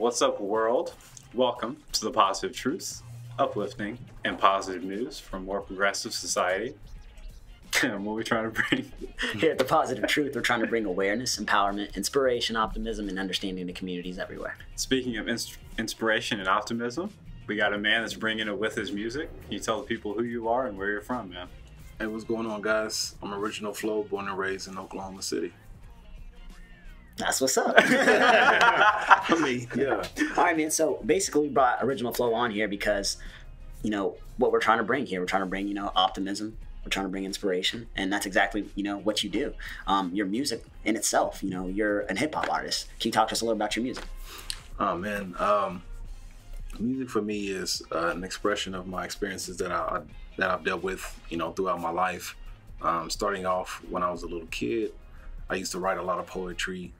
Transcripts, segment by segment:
What's up, world? Welcome to the Positive Truth, uplifting and positive news from more progressive society. What are we trying to bring? Here at the Positive Truth, we're trying to bring awareness, empowerment, inspiration, optimism, and understanding to communities everywhere. Speaking of inspiration and optimism, we got a man that's bringing it with his music. Can you tell the people who you are and where you're from, man? Hey, what's going on, guys? I'm Original Flow, born and raised in Oklahoma City. That's what's up. I mean, yeah. All right, man. So basically, we brought Original Flow on here because, you know, what we're trying to bring here. We're trying to bring, you know, optimism. We're trying to bring inspiration, and that's exactly, you know, what you do. Your music in itself, you know, you're a hip hop artist. Can you talk to us a little about your music? Oh man, music for me is an expression of my experiences that I've dealt with, you know, throughout my life. Starting off when I was a little kid, I used to write a lot of poetry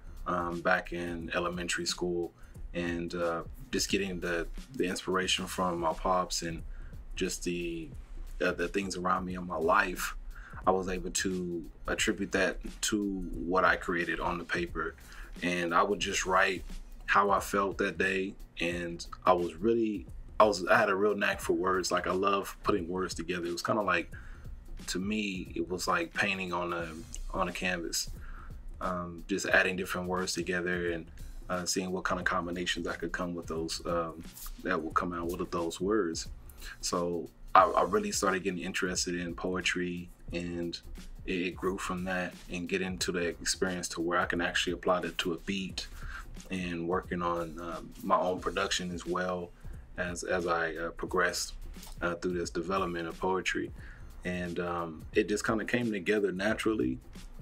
back in elementary school, and just getting the inspiration from my pops and just the things around me in my life, I was able to attribute that to what I created on the paper. And I would just write how I felt that day. And I had a real knack for words. Like, I love putting words together. It was kind of like, to me, it was like painting on a canvas. Just adding different words together and seeing what kind of combinations I could come with those, that will come out with those words. So I really started getting interested in poetry, and it grew from that, and get into the experience to where I can actually apply that to a beat, and working on my own production as well as I progressed through this development of poetry. And it just kind of came together naturally.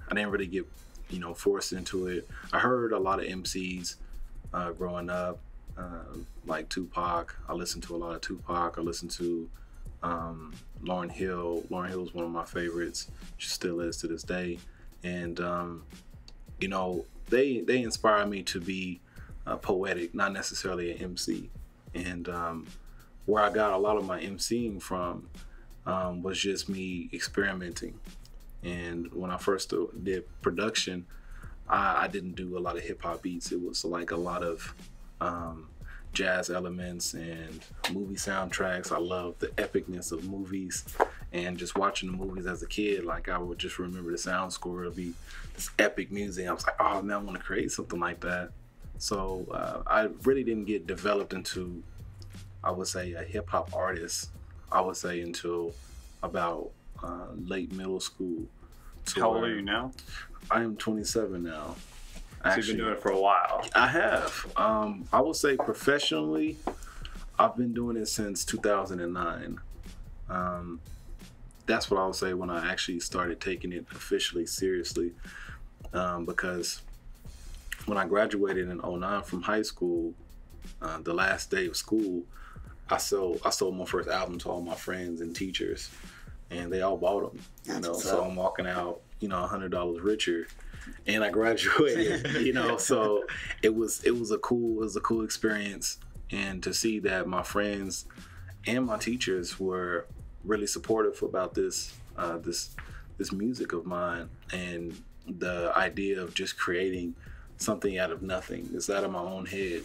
I didn't really get, you know, forced into it. I heard a lot of MCs growing up, like Tupac. I listened to a lot of Tupac. I listened to Lauryn Hill. Lauryn Hill is one of my favorites. She still is to this day. And you know, they inspire me to be poetic, not necessarily an MC. And where I got a lot of my MCing from was just me experimenting. And when I first did production, I didn't do a lot of hip hop beats. It was like a lot of jazz elements and movie soundtracks. I love the epicness of movies, and just watching the movies as a kid, like, I would just remember the sound score would be this epic music. I was like, oh man, I want to create something like that. So I really didn't get developed into, I would say, a hip hop artist, I would say, until about late middle school. How old are you now? I am 27 now. So you've been doing it for a while. I have. I would say professionally, I've been doing it since 2009. That's what I would say when I actually started taking it officially seriously. Because when I graduated in 2009 from high school, the last day of school, I sold my first album to all my friends and teachers, and they all bought them. You know, so I'm walking out, you know, $100 richer. And I graduated, you know, so it was a cool experience, and to see that my friends and my teachers were really supportive about this music of mine, and the idea of just creating something out of nothing, it's out of my own head,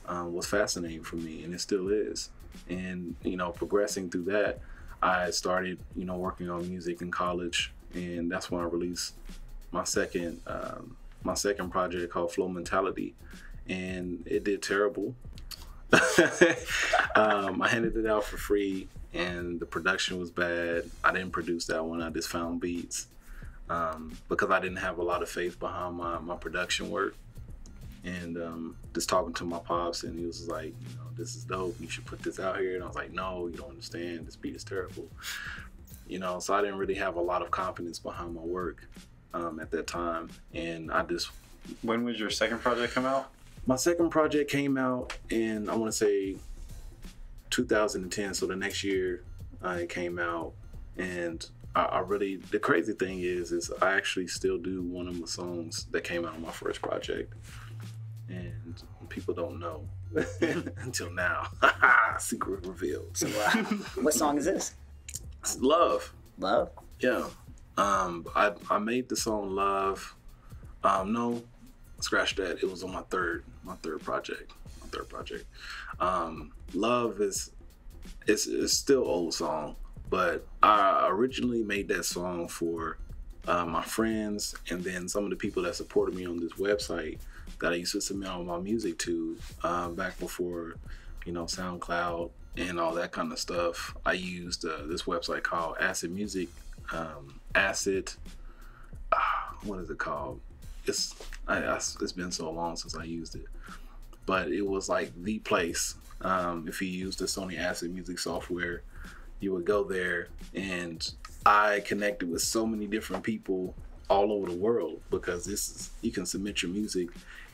was fascinating for me, and it still is. And, you know, progressing through that, I started, you know, working on music in college, and that's when I released my second project called Flow Mentality, and it did terrible. I handed it out for free, and the production was bad. I didn't produce that one. I just found beats because I didn't have a lot of faith behind my production work. And just talking to my pops, and he was like, you know, this is dope, you should put this out here. And I was like, no, you don't understand, this beat is terrible. You know, so I didn't really have a lot of confidence behind my work at that time. And I just... When was your second project come out? My second project came out in, I want to say, 2010. So the next year it came out. And I really, the crazy thing is I actually still do one of my songs that came out on my first project. And people don't know until now. Secret revealed. So what song is this? It's Love. Love? Yeah. I made the song Love. No, scratch that. It was on my third project. my third project. Love is it's still old song, but I originally made that song for my friends, and then some of the people that supported me on this website that I used to submit all my music to back before, SoundCloud and all that kind of stuff. I used this website called Acid Music. What is it called? It's been so long since I used it, but it was like the place. If you use the Sony Acid Music software, you would go there, and I connected with so many different people all over the world, because you can submit your music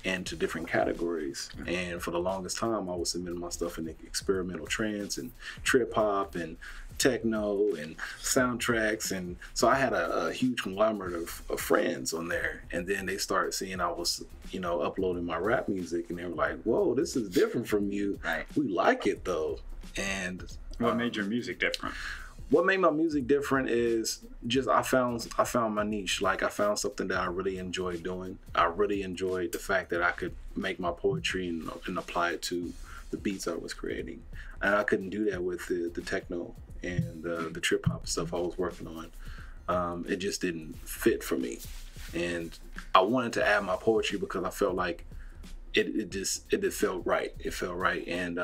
into different categories. And for the longest time, I was submitting my stuff in experimental trance and trip hop and techno and soundtracks, and so I had a huge conglomerate of friends on there. And then they started seeing I was uploading my rap music, and they were like, whoa, this is different from you. Right. We like it though. And what made your music different? What made my music different is just I found my niche. Like, I found something that I really enjoyed doing. I really enjoyed the fact that I could make my poetry and apply it to the beats I was creating. And I couldn't do that with the techno and the trip hop stuff I was working on. It just didn't fit for me. And I wanted to add my poetry because I felt like it felt right. It felt right. And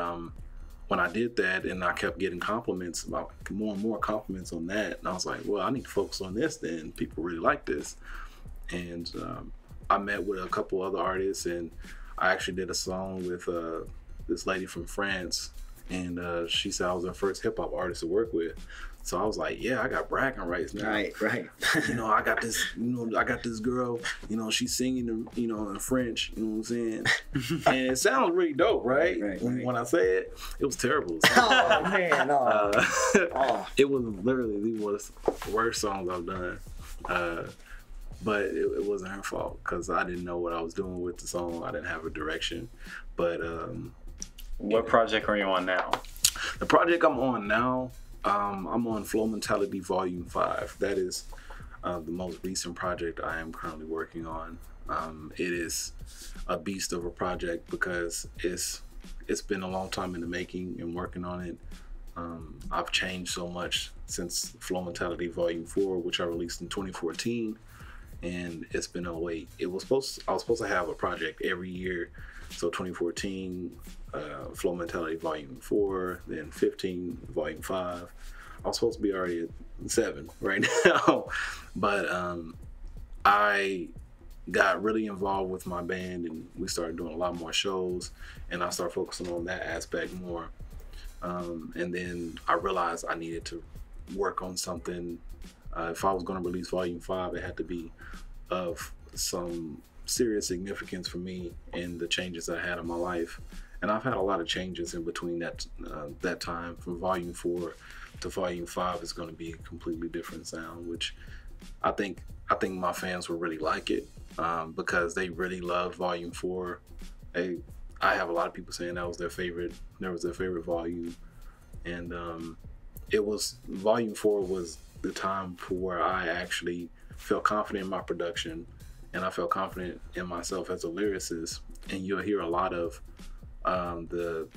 when I did that, and I kept getting compliments, about more and more compliments on that, and I was like, well, I need to focus on this then. People really like this. And I met with a couple other artists, and I actually did a song with this lady from France, and she said I was her first hip hop artist to work with. So I was like, yeah, I got bragging rights now. Right. I got this, I got this girl, she's singing, in French, you know what I'm saying? And it sounds really dope, right? Right. When I say it, it was terrible. Oh, man. It was literally the worst songs I've done. But it wasn't her fault, because I didn't know what I was doing with the song. I didn't have a direction. But what project are you on now? The project I'm on now, I'm on Flow Mentality Volume 5. That is the most recent project I am currently working on. It is a beast of a project because it's been a long time in the making and working on it. I've changed so much since Flow Mentality Volume 4, which I released in 2014, and it's been a wait. I was supposed to have a project every year. So 2014, Flow Mentality Volume 4, then 15, Volume 5. I was supposed to be already at 7 right now. But I got really involved with my band, and we started doing a lot more shows, and I started focusing on that aspect more. And then I realized I needed to work on something. If I was going to release Volume 5, it had to be of some serious significance for me and the changes I had in my life. And I've had a lot of changes in between that time. From Volume 4 to Volume 5 is going to be a completely different sound, which I think my fans will really like it, because they really loved Volume 4. I have a lot of people saying that was their favorite volume. And Volume 4 was the time for where I actually felt confident in my production, and I felt confident in myself as a lyricist. And you'll hear a lot of the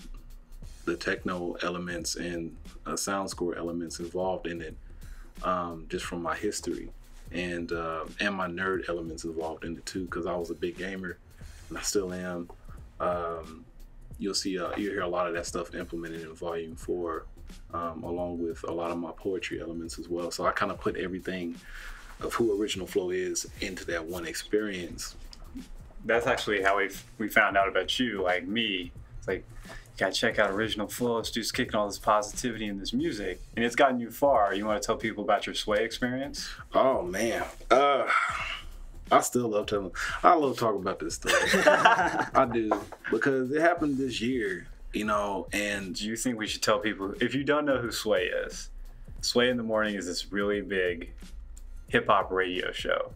techno elements and sound score elements involved in it, just from my history, and my nerd elements involved in it too, because I was a big gamer, and I still am. You'll hear a lot of that stuff implemented in Volume 4, along with a lot of my poetry elements as well. So I kind of put everything of who Original Flow is into that one experience. That's actually how we found out about you. Like me, it's like, you gotta check out Original Flow. It's just kicking all this positivity in this music, and it's gotten you far. You want to tell people about your Sway experience? Oh man, I still love I love talking about this stuff. I do, because it happened this year, and do you think we should tell people, if you don't know who Sway is, Sway in the Morning is this really big hip-hop radio show.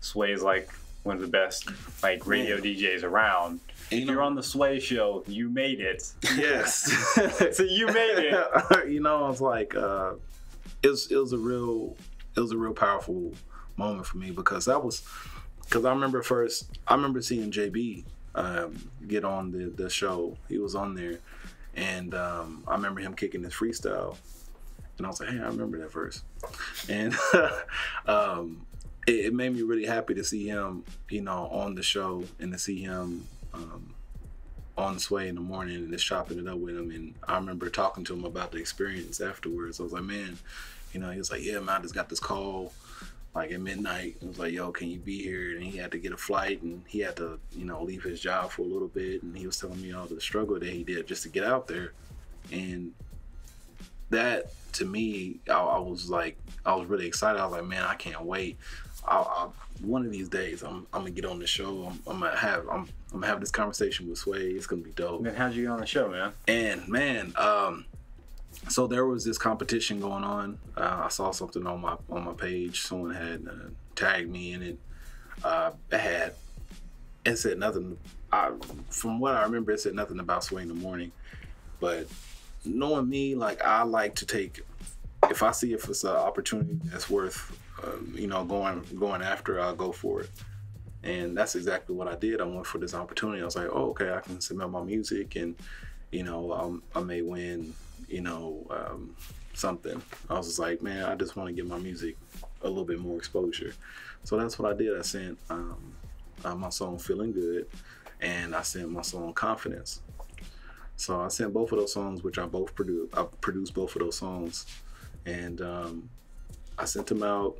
Sway is like one of the best radio DJs around. If you're on the Sway show, you made it. Yes. So you made it. It's like it was a real powerful moment for me, because I remember seeing JB get on the show. He was on there, and I remember him kicking his freestyle, and I was like, hey, I remember that verse, and it made me really happy to see him, you know, on the show, and to see him on Sway in the morning and just chopping it up with him. And I remember talking to him about the experience afterwards. I was like, man, you know, he was like, yeah, man, I just got this call like at midnight. It was like, yo, can you be here? And he had to get a flight, and he had to, you know, leave his job for a little bit. And he was telling me all the struggle that he did just to get out there. And that, to me, I was really excited. I was like, man, I can't wait. One of these days, I'm gonna get on the show. I'm gonna have this conversation with Sway. It's gonna be dope. Man, how'd you get on the show, man? And man, so there was this competition going on. I saw something on my page. Someone had tagged me in it. It said nothing. From what I remember, it said nothing about Sway in the morning. But knowing me, like, I like to take, if I see if it's an opportunity that's worth you know, going after, I'll go for it. And that's exactly what I did. I went for this opportunity. I was like, oh, okay, I can submit my music, and, you know, I may win, you know, something. I was just like, man, I just want to give my music a little bit more exposure. So that's what I did. I sent my song Feeling Good, and I sent my song Confidence. So I sent both of those songs, which I produced both of those songs, and I sent them out,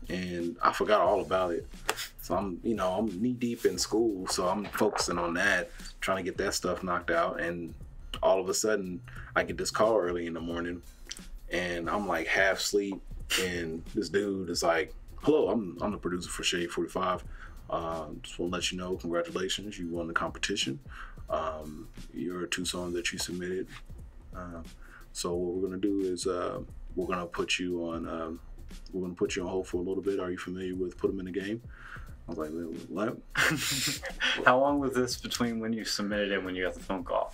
and I forgot all about it. So I'm knee deep in school, so I'm focusing on that, trying to get that stuff knocked out. And all of a sudden, I get this call early in the morning, and I'm like half asleep, and this dude is like, "Hello, I'm the producer for Shade 45. Just want to let you know, congratulations, you won the competition. Your 2 songs that you submitted. So what we're gonna do is we're gonna put you on." We're going to put you on hold for a little bit. Are you familiar with Put 'em in the Game? I was like, what? How long was this between when you submitted and when you got the phone call?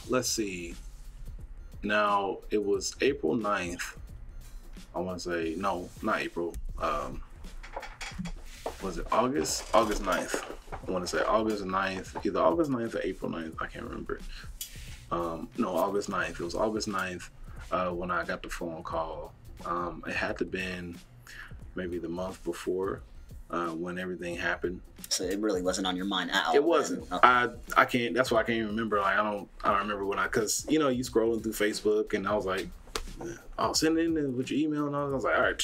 Let's see. Now, it was April 9th. I want to say, no, not April. Was it August? August 9th. I want to say August 9th. Either August 9th or April 9th. I can't remember. No, August 9th. It was August 9th when I got the phone call. It had to been maybe the month before when everything happened. So it really wasn't on your mind at all. It wasn't. Okay. I can't. That's why I can't even remember. Like I don't remember when because you know you scrolling through Facebook, and I was like, I'll send it in with your email, and I was like, all right.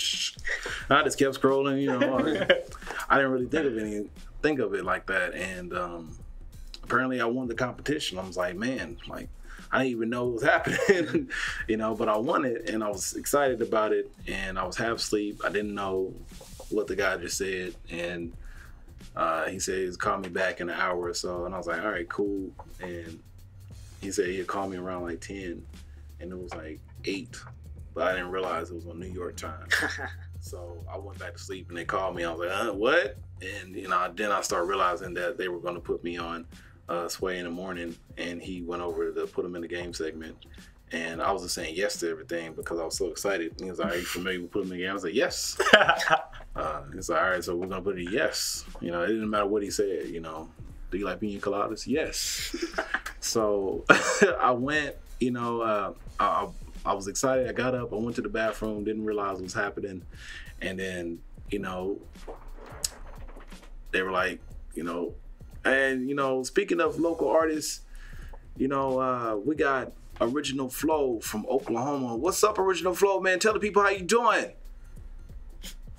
And I just kept scrolling. You know, I didn't really think of it like that. And apparently, I won the competition. I was like, man, like. I didn't even know it was happening, you know, but I won it, and I was excited about it, and I was half asleep. I didn't know what the guy just said, and he said he'd call me back in an hour or so, and I was like, all right, cool. And he said he'd call me around like 10, and it was like 8, but I didn't realize it was on New York time. So I went back to sleep, and they called me. I was like, what? And, you know, then I started realizing that they were going to put me on Sway in the morning, and he went over to Put 'em in the Game segment, and I was just saying yes to everything because I was so excited. And he was like, are you familiar with Put 'em in the Game? I was like, yes. He's like, all right, so we're gonna put it yes. You know, it didn't matter what he said. You know, do you like being coladas? Yes. So I went. You know, I was excited. I got up. I went to the bathroom. Didn't realize what was happening, and then you know, they were like, you know. And, you know, speaking of local artists, you know, we got Original Flow from Oklahoma. What's up, Original Flow, man? Tell the people how you doing.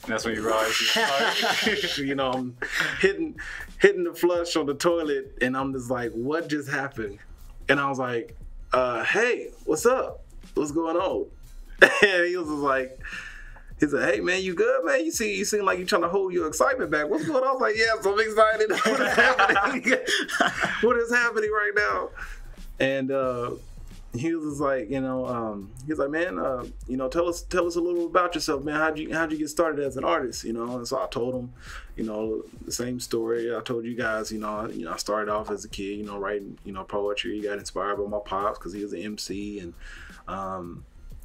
That's when you realize you know, I'm hitting the flush on the toilet, and I'm just like, what just happened? And I was like, hey, what's up? What's going on? And he was just like, he said, hey, man, you good, man? You seem like you're trying to hold your excitement back. What's going on? I was like, yes, I'm excited. What is happening? What is happening right now? And he was just like, you know, he's like, man, you know, tell us a little about yourself, man. How'd you get started as an artist, you know? And so I told him, you know, the same story I told you guys. You know, I started off as a kid, you know, writing, you know, poetry. Got inspired by my pops because he was an MC, and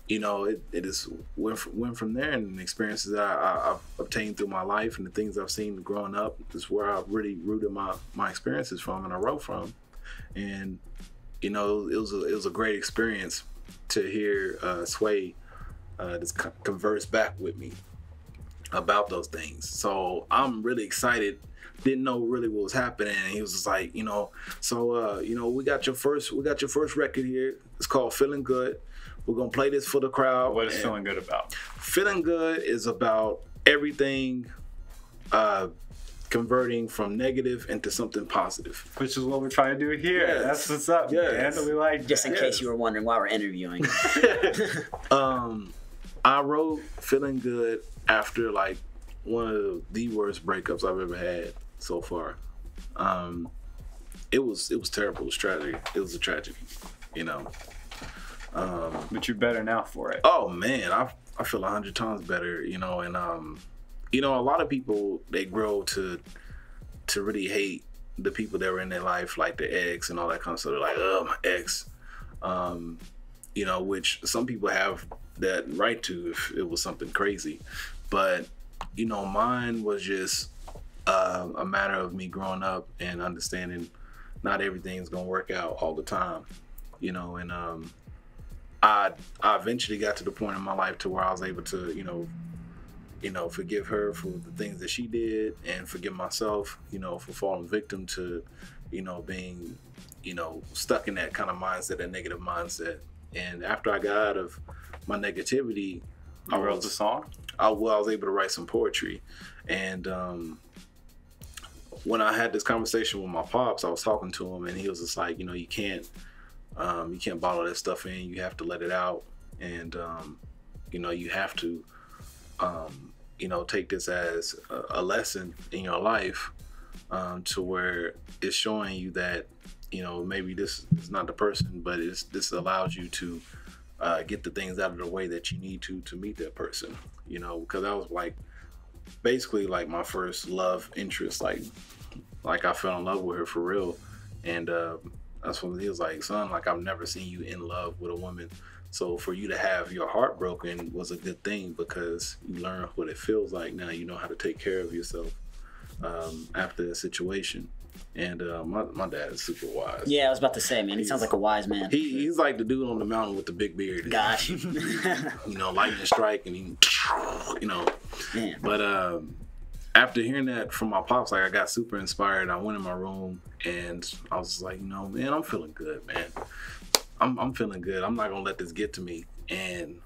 it is went from there, and the experiences that I've obtained through my life and the things I've seen growing up is where I really rooted my experiences from, and I wrote from. And it was a great experience to hear Sway just converse back with me about those things. So I'm really excited. Didn't know really what was happening, and he was just like, we got your first record here. It's called Feeling Good. We're gonna play this for the crowd. What is Feeling Good about? Feeling Good is about everything converting from negative into something positive, which is what we're trying to do here. Yes. That's what's up, man. We like just in case you were wondering why we're interviewing. I wrote Feeling Good after like one of the worst breakups I've ever had so far. It was terrible. It was tragic. It was a tragedy, But you're better now for it. Oh man, I feel 100 times better, and a lot of people, they grow to really hate the people that were in their life, like the ex and all that kind of stuff. They're like, oh, my ex, which some people have that right to if it was something crazy. But, mine was just a matter of me growing up and understanding not everything's going to work out all the time, and I eventually got to the point in my life to where I was able to, forgive her for the things that she did and forgive myself, for falling victim to, being, stuck in that kind of mindset, that negative mindset. And after I got out of my negativity, I wrote the song. I was able to write some poetry. And when I had this conversation with my pops, I was talking to him, and he was just like, you can't bottle that stuff in. You have to let it out, and you have to take this as a lesson in your life, to where it's showing you that maybe this is not the person, but this allows you to get the things out of the way that you need to meet that person. Because I was like basically like my first love interest, like I fell in love with her for real, and that's when he was like, son, like I've never seen you in love with a woman. So for you to have your heart broken was a good thing, because you learn what it feels like. Now you know how to take care of yourself after the situation. And my dad is super wise. Yeah, I was about to say, man, he sounds like a wise man. He's like the dude on the mountain with the big beard. Gosh. Lightning strike, and he, Yeah. But after hearing that from my pops, like I got super inspired. I went in my room and I was just like, man, I'm feeling good, man. I'm feeling good. I'm not gonna let this get to me. And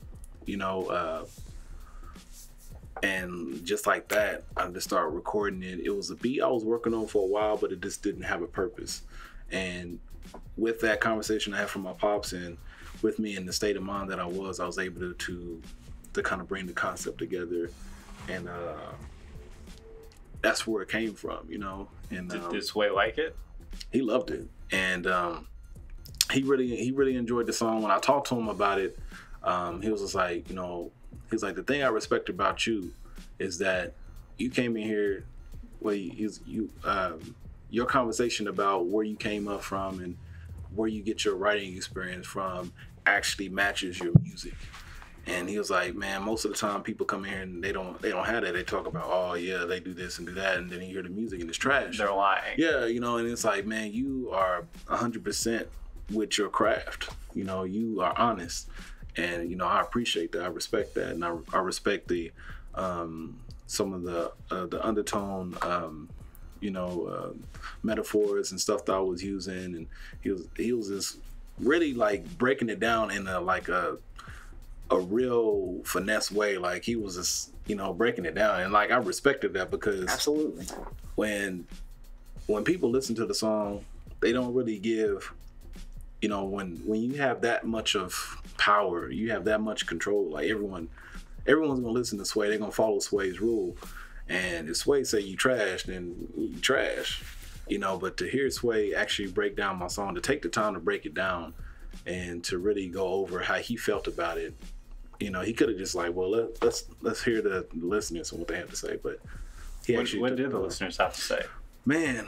and just like that, I just started recording it. It was a beat I was working on for a while, but it just didn't have a purpose. And with that conversation I had from my pops, and with me in the state of mind that I was able to kind of bring the concept together, and that's where it came from, And did Sway like it? He loved it, and he really enjoyed the song. When I talked to him about it, he was just like, he's like, the thing I respect about you is that you came in here, your conversation about where you came up from and where you get your writing experience from actually matches your music. And he was like, man, most of the time people come here and they don't have that. They talk about, oh yeah, they do this and do that, and then you hear the music and it's trash. They're lying. Yeah, and it's like, man, you are 100% with your craft. You are honest. And I appreciate that. I respect that, and I respect the some of the undertone, metaphors and stuff that I was using. And he was just really like breaking it down in a real finesse way. Like he was just breaking it down, and like I respected that, because absolutely, when people listen to the song, they don't really give. When you have that much of power, you have that much control. Like everyone's gonna listen to Sway. They're gonna follow Sway's rule. And if Sway say you trash, then you trash. But to hear Sway actually break down my song, to take the time to break it down, and to really go over how he felt about it, he could have just like, well, let's hear the listeners and what they have to say. But what did the listeners have to say? Man,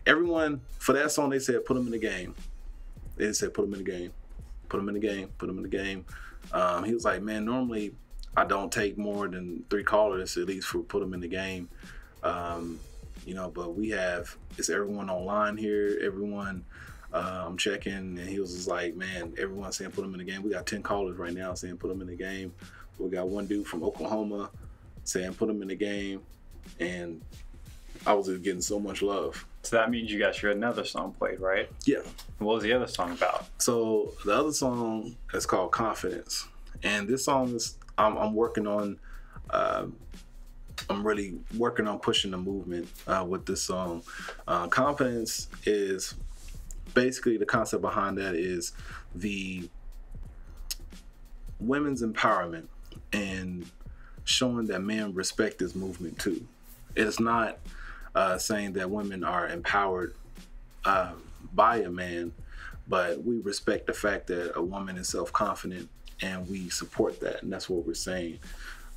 everyone for that song, they said put them in the game. They said put them in the game, put them in the game, put them in the game. He was like, man, normally I don't take more than 3 callers at least for put them in the game. You know, but it's everyone online here, everyone. I'm checking, and he was just like, man, everyone's saying put them in the game. We got 10 callers right now saying put them in the game. We got one dude from Oklahoma saying put them in the game, and I was just getting so much love. So that means you got your another song played, right? Yeah. What was the other song about? So the other song is called Confidence, and this song is I'm working on. I'm really working on pushing the movement with this song. Confidence is basically the concept behind that is the women's empowerment and showing that men respect this movement too. It's not saying that women are empowered by a man, but we respect the fact that a woman is self-confident, and we support that, and that's what we're saying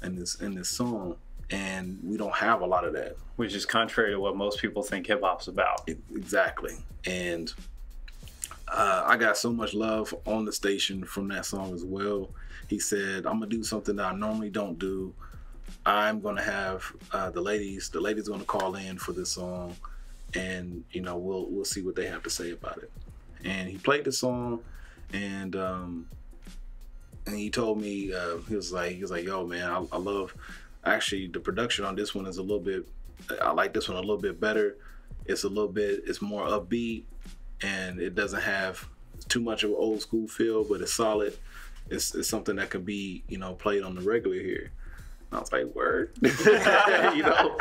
in this song. And we don't have a lot of that, which is contrary to what most people think hip-hop's about. Exactly. And I got so much love on the station from that song as well. He said, I'm gonna do something that I normally don't do. I'm gonna have the ladies gonna call in for this song, and you know, we'll see what they have to say about it. And he played the song, and he told me, he was like, yo man, I love, actually the production on this one is I like this one a little bit better. It's more upbeat, and it doesn't have too much of an old school feel, but it's solid. It's something that can be, you know, played on the regular here. And I was like, word. You know?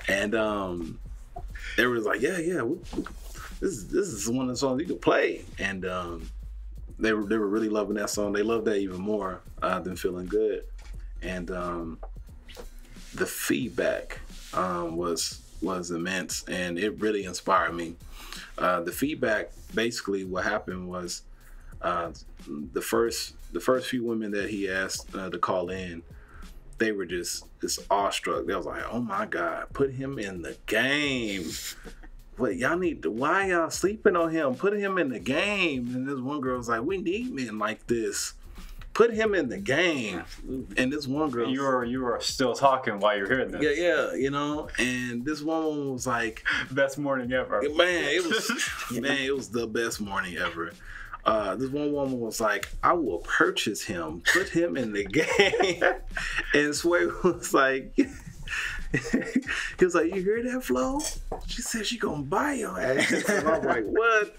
And they was like, yeah, this is one of the songs you can play. And they were really loving that song. They loved that even more than Feeling Good. And the feedback was immense, and it really inspired me. The feedback, basically what happened was the first few women that he asked to call in, they were just awestruck. They was like, oh my God, put him in the game. What why y'all sleeping on him? Put him in the game. And this one girl was like, we need men like this. Put him in the game. And this one girl, you were still talking while you're hearing this. Yeah, you know. And this woman was like, best morning ever. Man, it was the best morning ever. This one woman was like, I will purchase him. Put him in the game. And Sway was like, he was like, you hear that, Flo? She said she gonna buy your ass. And I was like, what?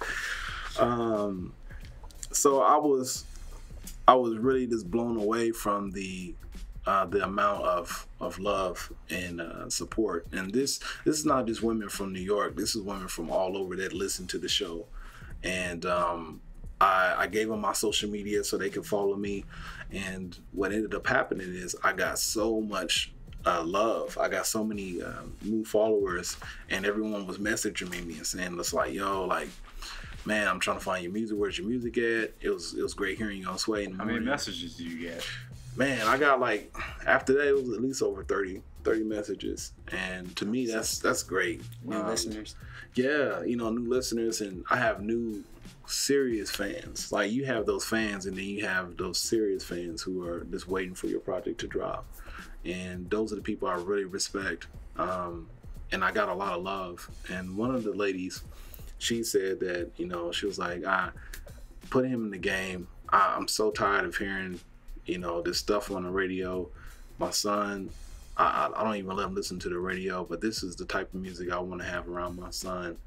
So I was really just blown away from the amount of love and support. And this is not just women from New York. This is women from all over that listen to the show. And I gave them my social media so they could follow me. And what ended up happening is I got so much love. I got so many new followers, and everyone was messaging me and saying, it's like, yo, like, man, I'm trying to find your music. Where's your music at? It was great hearing you on Sway in the morning. How many messages do you get? Man, I got like, after that, it was at least over 30 messages. And to me, that's great. New listeners. Yeah, you know, new listeners, and I have new serious fans. Like, you have those fans, and then you have those serious fans who are just waiting for your project to drop. And those are the people I really respect. And I got a lot of love. And one of the ladies, she said that, you know, she was like, I put him in the game. I'm so tired of hearing, you know, this stuff on the radio. My son, I don't even let him listen to the radio, but this is the type of music I want to have around my son.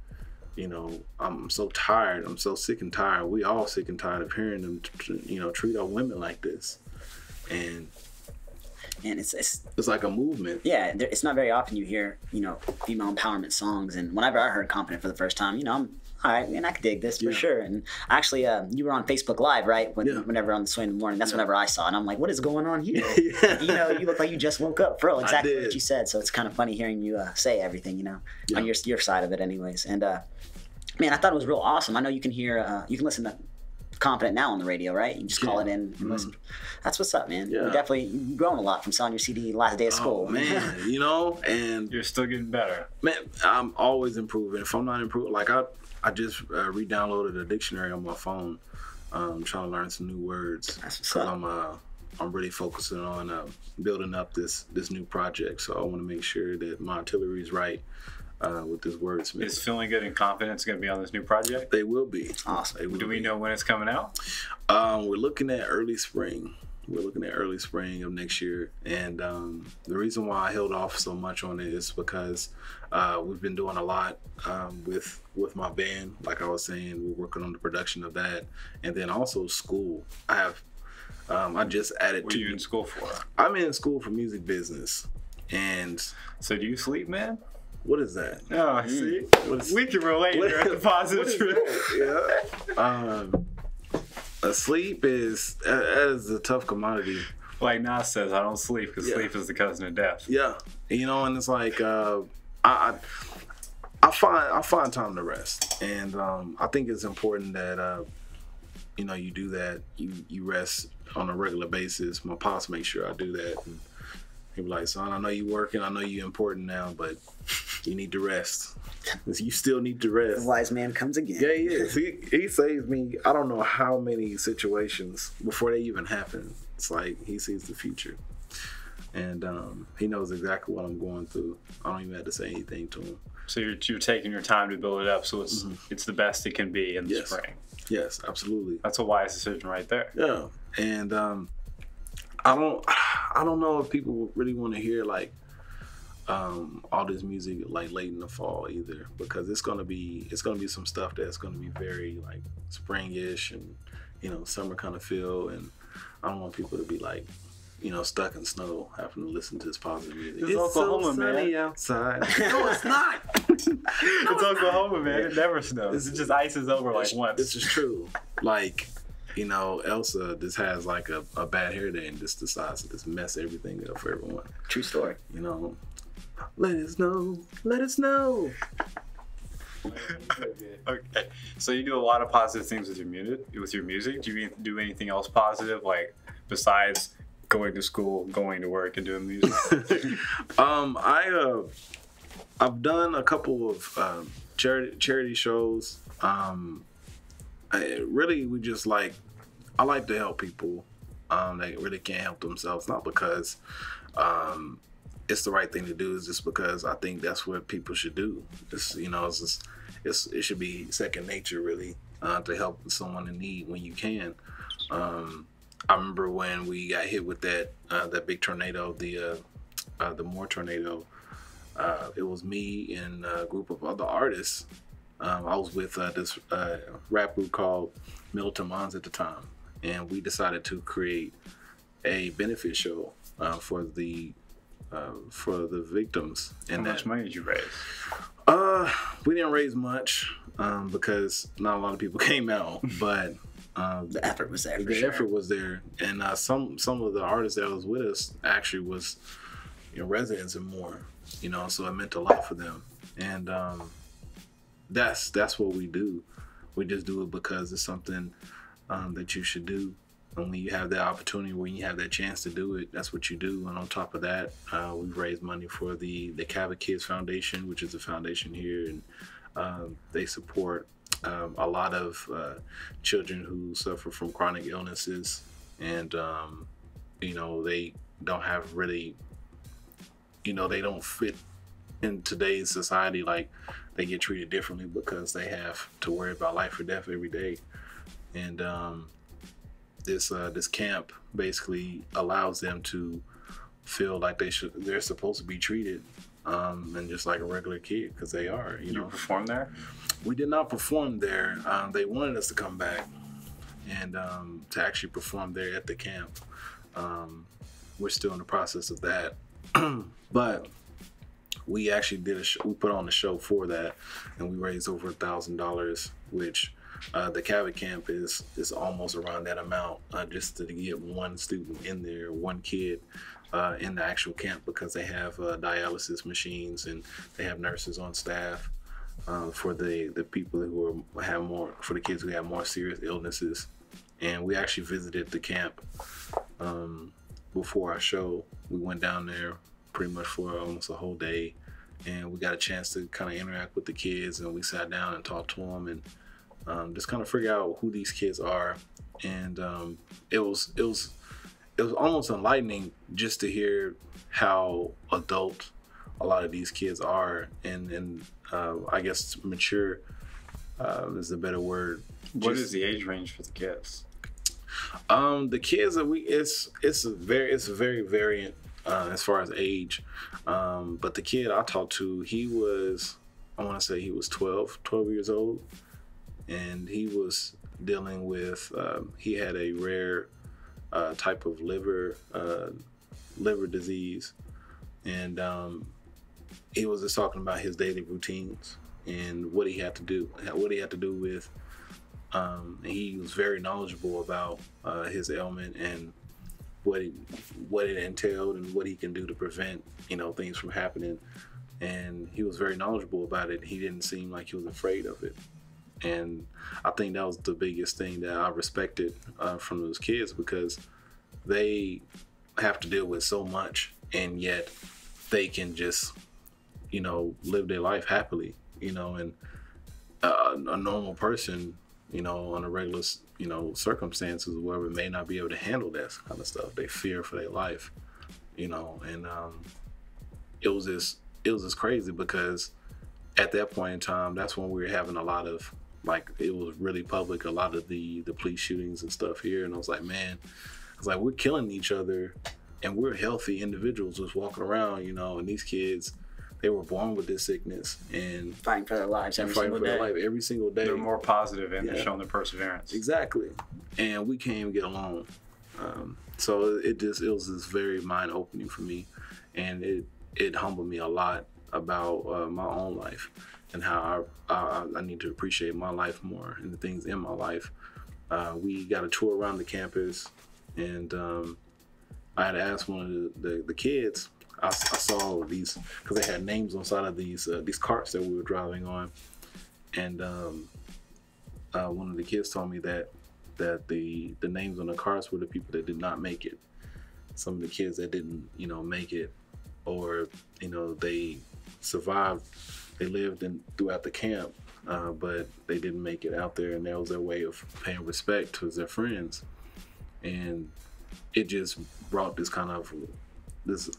You know, I'm so tired. I'm so sick and tired. We all sick and tired of hearing them, you know, treat our women like this. And it's like a movement. Yeah, it's not very often you hear, you know, female empowerment songs. And whenever I heard Confident for the first time, you know, I'm all right, man, I could dig this for sure. And actually, you were on Facebook Live, right? Whenever on the Sway in the morning, that's whenever I saw it. And I'm like, what is going on here? You know, you look like you just woke up, bro. Exactly what you said. So it's kind of funny hearing you say everything, you know, on your side of it, anyways. And man, I thought it was real awesome. I know you can hear, you can listen to Confident now on the radio, right? You just call it in and listen. That's what's up, man. You're you've grown a lot from selling your CD last day of school. Oh, man, you know, and you're still getting better. Man, I'm always improving. If I'm not improving, like I just re-downloaded a dictionary on my phone trying to learn some new words. That's what's up. I'm really focusing on building up this new project. So I want to make sure that my artillery is right with this wordsmith. Is Feeling Good and Confidence going to be on this new project? They will be. Awesome. Do we know when it's coming out? We're looking at early spring. We're looking at early spring of next year. And the reason why I held off so much on it is because we've been doing a lot with my band. Like I was saying, we're working on the production of that. And then also school. I just added What are you in school for? I'm in school for music business. And so do you sleep, man? What is that? Oh, see? We can relate here at the Positive Truth. Yeah. Sleep is a tough commodity. Like Nas says, I don't sleep because sleep is the cousin of death. Yeah, and it's like I find time to rest, and I think it's important that you do that. You rest on a regular basis. My pops make sure I do that. And he be like, son, I know you working, I know you important now, but you need to rest. You still need to rest. The wise man comes again. Yeah, he is. He saves me. I don't know how many situations before they even happen. It's like he sees the future, and he knows exactly what I'm going through. I don't even have to say anything to him. So you're taking your time to build it up, so it's the best it can be in the spring. Yes, absolutely. That's a wise decision right there. Yeah, and I don't know if people really want to hear like all this music like late in the fall either, because it's gonna be some stuff that's gonna be very like springish and summer kind of feel, and I don't want people to be like stuck in snow having to listen to this positive music. It's Oklahoma, so sunny man. Outside. No, it's not. It's Oklahoma, man. It never snows. It just ices over like once. This is true. Like, Elsa just has like a bad hair day and just decides to just mess everything up for everyone. True story. Let us know. Let us know. Okay, so you do a lot of positive things with your music. Do you do anything else positive, like besides going to school, going to work, and doing music? I've done a couple of charity shows. I like to help people that really can't help themselves, not because it's the right thing to do, it's just because I think that's what people should do. It should be second nature, really, to help someone in need when you can. I remember when we got hit with that big tornado, the Moore tornado. It was me and a group of other artists. I was with this rap group called Milton Mons at the time, and we decided to create a benefit show for the victims. And how much money did you raise? We didn't raise much because not a lot of people came out, but the effort was there. The effort was there, and some of the artists that was with us actually was residents and more, so it meant a lot for them, and that's what we do. We just do it because it's something that you should do. And when you have that opportunity, when you have that chance to do it, that's what you do. And on top of that, we've raised money for the Cabot Kids Foundation, which is a foundation here, and they support a lot of children who suffer from chronic illnesses, and they don't have really, they don't fit in today's society. Like, they get treated differently because they have to worry about life or death every day, and this camp basically allows them to feel like they're supposed to be treated and just like a regular kid, because they are. You perform there? We did not perform there. They wanted us to come back and to actually perform there at the camp. We're still in the process of that, but we actually did we put on a show for that, and we raised over $1,000, which the Cabot camp is almost around that amount, just to get one student in there, one kid in the actual camp, because they have dialysis machines and they have nurses on staff for the people who have more, for the kids who have more serious illnesses. And we actually visited the camp before our show. We went down there pretty much for almost a whole day, and we got a chance to kind of interact with the kids, and we sat down and talked to them, and just kind of figure out who these kids are. And it was almost enlightening just to hear how adult a lot of these kids are, and I guess mature is a better word. What is the age range for the kids? The kids that it's very variant as far as age. But the kid I talked to, I want to say he was 12 years old, and he was dealing with he had a rare type of liver disease, and he was just talking about his daily routines and what he had to do with. He was very knowledgeable about his ailment and what it entailed and what he can do to prevent things from happening. And he was very knowledgeable about it. He didn't seem like he was afraid of it. And I think that was the biggest thing that I respected from those kids, because they have to deal with so much, and yet they can just live their life happily, and a normal person on a regular circumstances or whatever may not be able to handle that kind of stuff. They fear for their life, and it was just crazy, because at that point in time, that's when we were having a lot of, like, it was really public, a lot of the police shootings and stuff here. And I was like, man, we're killing each other, and we're healthy individuals just walking around, and these kids, they were born with this sickness and fighting for their lives every single day. They're more positive, and they're showing their perseverance. Exactly. And we can't even get along. So it was just very mind opening for me, and it humbled me a lot about my own life and how I need to appreciate my life more and the things in my life. We got a tour around the campus, and I had asked one of the kids. I saw these, because they had names on side of these carts that we were driving on, and one of the kids told me that the names on the carts were the people that did not make it. Some of the kids that didn't make it, or they survived, they lived throughout the camp, but they didn't make it out there, and that was their way of paying respect to their friends. And it just brought this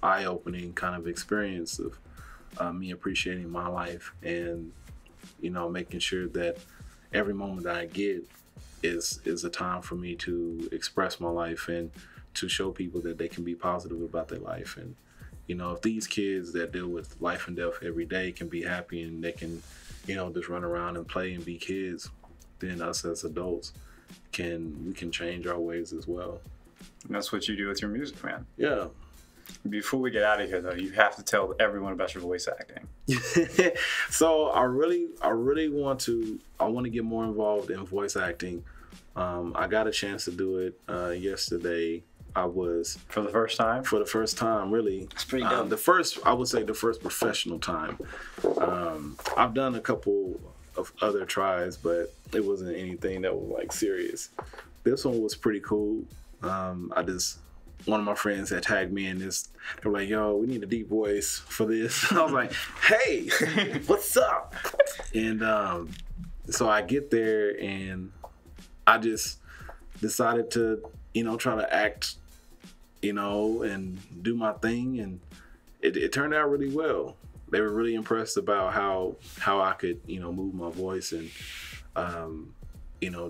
eye-opening kind of experience of me appreciating my life, and making sure that every moment that I get is a time for me to express my life and to show people that they can be positive about their life. And if these kids that deal with life and death every day can be happy, and they can just run around and play and be kids, then us as adults we can change our ways as well. And that's what you do with your music, man. Yeah. Before we get out of here, though, you have to tell everyone about your voice acting. So I really want to get more involved in voice acting. I got a chance to do it yesterday. I was For the first time, really. It's pretty dope. I would say the first professional time. I've done a couple of other tries, but it wasn't anything that was like serious. This one was pretty cool. One of my friends had tagged me in this. They were like, yo, we need a deep voice for this. I was like, hey, what's up? And so I get there, and I just decided to, try to act, and do my thing. And it turned out really well. They were really impressed about how I could, move my voice and,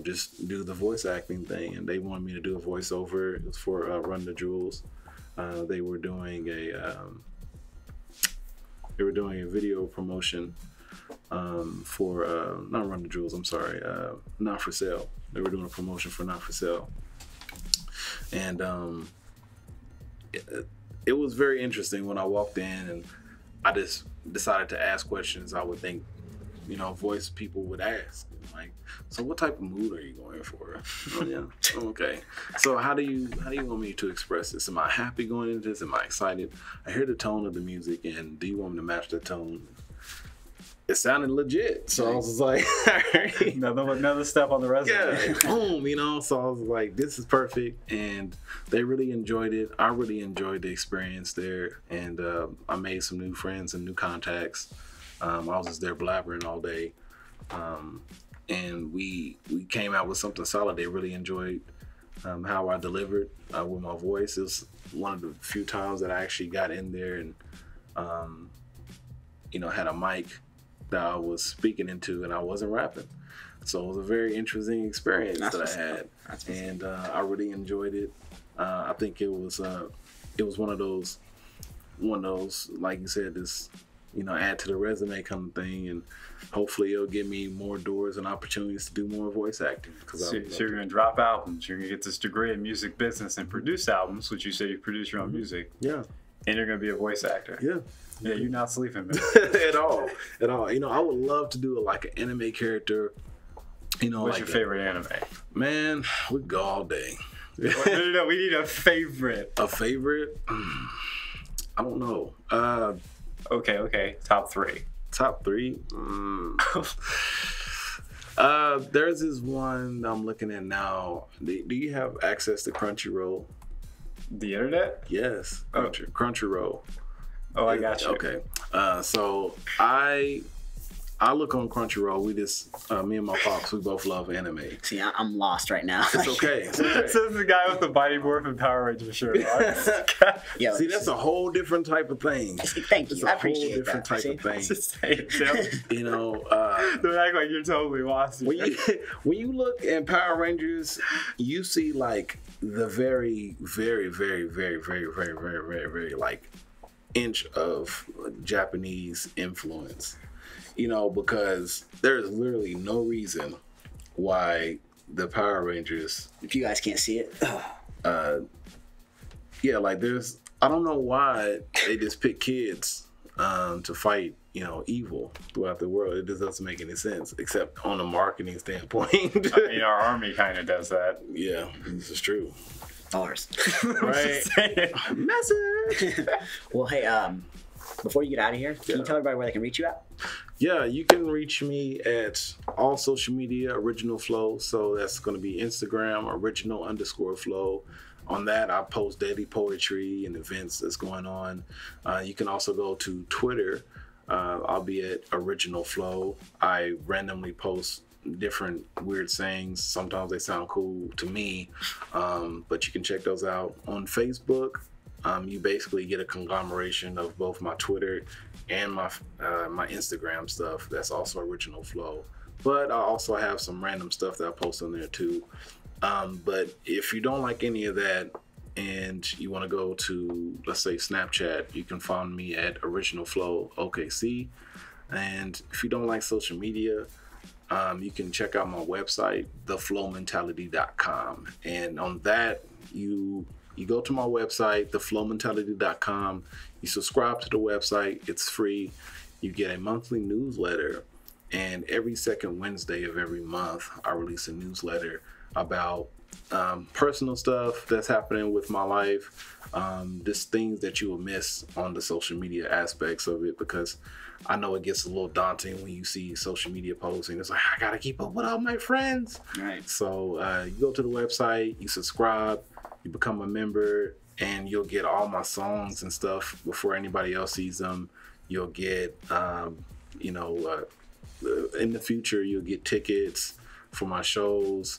just do the voice acting thing. And they wanted me to do a voiceover. It was for Run the Jewels. They were doing a video promotion for not Run the Jewels. I'm sorry, Not For Sale. They were doing a promotion for Not For Sale, and it was very interesting when I walked in, and I just decided to ask questions I would think voice people would ask. Like, so what type of mood are you going for? Oh, yeah. Okay. So how do you want me to express this? Am I happy going into this? Am I excited? I hear the tone of the music, and do you want me to match the tone? It sounded legit. So I was like, all right. Another step on the resume. Yeah, boom, So I was like, this is perfect. And they really enjoyed it. I really enjoyed the experience there. And I made some new friends and new contacts. I was just there blabbering all day. and we came out with something solid. They really enjoyed how I delivered with my voice. It was one of the few times that I actually got in there and had a mic that I was speaking into, and I wasn't rapping. So it was a very interesting experience that I had, and I really enjoyed it. I think it was one of those, like you said, this add to the resume kind of thing, and hopefully it'll give me more doors and opportunities to do more voice acting. So you're gonna drop albums. You're gonna get this degree in music business and produce albums, which you said you produce your own music. Yeah. And you're gonna be a voice actor. Yeah. Yeah, you're not sleeping, man. At all. I would love to do like an anime character. What's your favorite anime? Man, we could go all day. No, we need a favorite. A favorite? I don't know. Okay. Top 3. Top 3? There's this one I'm looking at now. Do you have access to Crunchyroll? The internet? Yes. Crunchyroll. Oh, I got you. Okay. So I look on Crunchyroll. We just, me and my pops, we both love anime. See, I'm lost right now. It's okay. This is the guy with the Mighty Morphin Power Ranger shirt on. Yo, that's a whole different type of thing. Thank you. It's a I appreciate whole different that. type of thing. Just say it, Tim. Don't act like you're totally lost. When you look at Power Rangers, you see like the very, very, very, very, very, very, very, very, very like inch of Japanese influence. Because there's literally no reason why the Power Rangers. If you guys can't see it. I don't know why they just pick kids to fight, evil throughout the world. It just doesn't make any sense, except on a marketing standpoint. Our army kind of does that. Yeah, this is true. Bars. Right. Message. Well, hey, before you get out of here, can you tell everybody where they can reach you at? Yeah, you can reach me at all social media, Original Flow. So that's going to be Instagram, original_flow. On that, I post daily poetry and events that's going on. You can also go to Twitter. I'll be at Original Flow. I randomly post different weird sayings. Sometimes they sound cool to me, but you can check those out. On Facebook, you basically get a conglomeration of both my Twitter and my Instagram stuff. That's also Original Flow. But I also have some random stuff that I post on there too. But if you don't like any of that and you want to go to, let's say, Snapchat, you can find me at Original Flow OKC. And if you don't like social media, you can check out my website, theflowmentality.com. And on that, you go to my website, theflowmentality.com. You subscribe to the website. It's free. You get a monthly newsletter. And every second Wednesday of every month, I release a newsletter about personal stuff that's happening with my life, just things that you will miss on the social media aspects of it, because I know it gets a little daunting when you see social media posting. It's like, I gotta keep up with all my friends. Right. So you go to the website, you subscribe, you become a member, and you'll get all my songs and stuff before anybody else sees them. You'll get, in the future, you'll get tickets for my shows.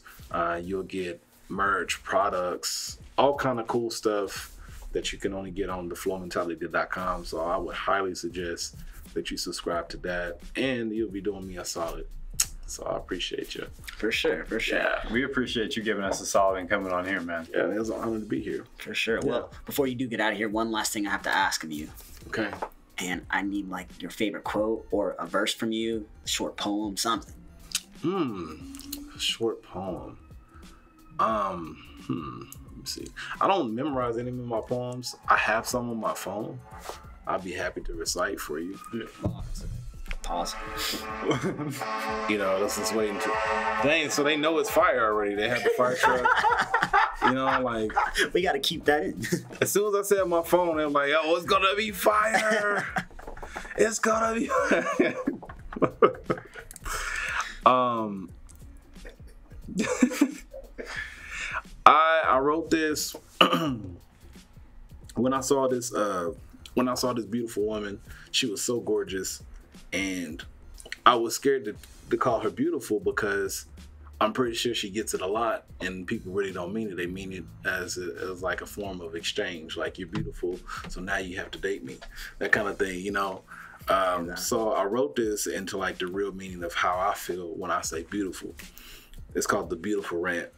You'll get merch, products, all kind of cool stuff that you can only get on theflowmentality.com. So I would highly suggest that you subscribe to that, and you'll be doing me a solid. So I appreciate you. For sure. Yeah, we appreciate you giving us a solid and coming on here, man. Yeah, it was an honor to be here. For sure. Yeah. Well, before you do get out of here, one last thing I have to ask of you. Okay. And I need like your favorite quote or a verse from you, a short poem, something. A short poem. Let me see. I don't memorize any of my poems. I have some on my phone. I'd be happy to recite for you. Pause. Let's just wait until. Dang, so they know it's fire already. They have the fire truck. We gotta keep that in. As soon as I said my phone, they're like, "Oh, it's gonna be fire! It's gonna be." I wrote this when I saw this beautiful woman. She was so gorgeous, and I was scared to call her beautiful because I'm pretty sure she gets it a lot, and people really don't mean it. They mean it as like a form of exchange, like you're beautiful, so now you have to date me, that kind of thing, you know. So I wrote this into like the real meaning of how I feel when I say beautiful. It's called the beautiful rant.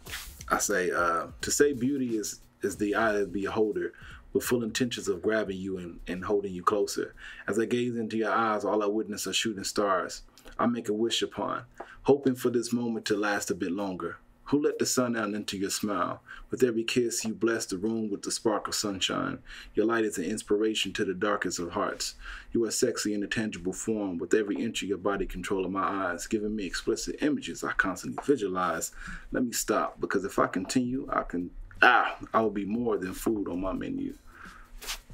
I say, to say beauty is the eye of the beholder, with full intentions of grabbing you and holding you closer. As I gaze into your eyes, all I witness are shooting stars I make a wish upon, hoping for this moment to last a bit longer. Who let the sun out into your smile? With every kiss, you bless the room with the spark of sunshine. Your light is an inspiration to the darkest of hearts. You are sexy in a tangible form, with every inch of your body controlling my eyes, giving me explicit images I constantly visualize. Let me stop, because if I continue, I will be more than food on my menu.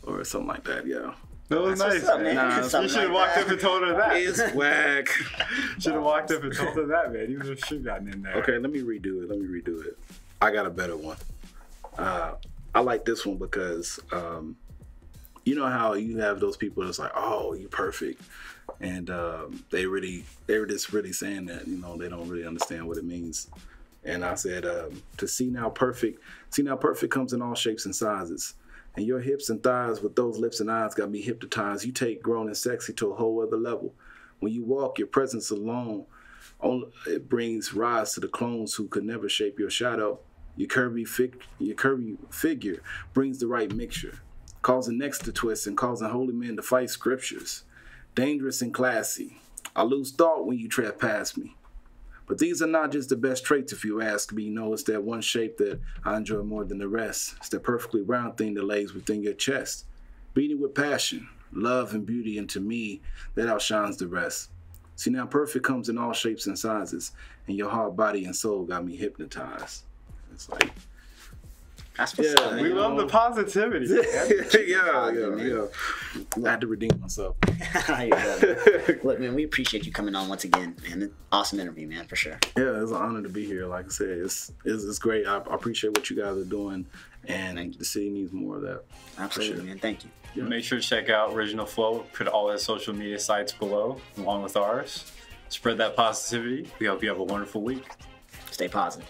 Or something like that, yeah. That was nice, up, man. man. You should have walked up and told her that. It's whack. Should have walked up and told her that, man. You would have should gotten in there. Okay, let me redo it. I got a better one. I like this one because you know how you have those people that's like, oh, you perfect, and they were just really saying that, you know, they don't really understand what it means. And I said, to see now perfect comes in all shapes and sizes. And your hips and thighs with those lips and eyes got me hypnotized. You take grown and sexy to a whole other level. When you walk, your presence alone, it brings rise to the clones who could never shape your shadow. Your curvy figure brings the right mixture, causing necks to twist and causing holy men to fight scriptures. Dangerous and classy. I lose thought when you tread past me. But these are not just the best traits, if you ask me. You know, it's that one shape that I enjoy more than the rest. It's that perfectly round thing that lays within your chest. Beating with passion, love, and beauty, and to me, that outshines the rest. See, now perfect comes in all shapes and sizes, and your heart, body, and soul got me hypnotized. It's like... That's what's up, man. We love the positivity. yeah. I had to redeem myself. Look, man, we appreciate you coming on once again, man. Awesome interview, man, for sure. Yeah, it's an honor to be here. Like I said, it's great. I appreciate what you guys are doing, and the city needs more of that. Absolutely, man. Thank you. Yeah. Make sure to check out Original Flow. Put all his social media sites below, along with ours. Spread that positivity. We hope you have a wonderful week. Stay positive.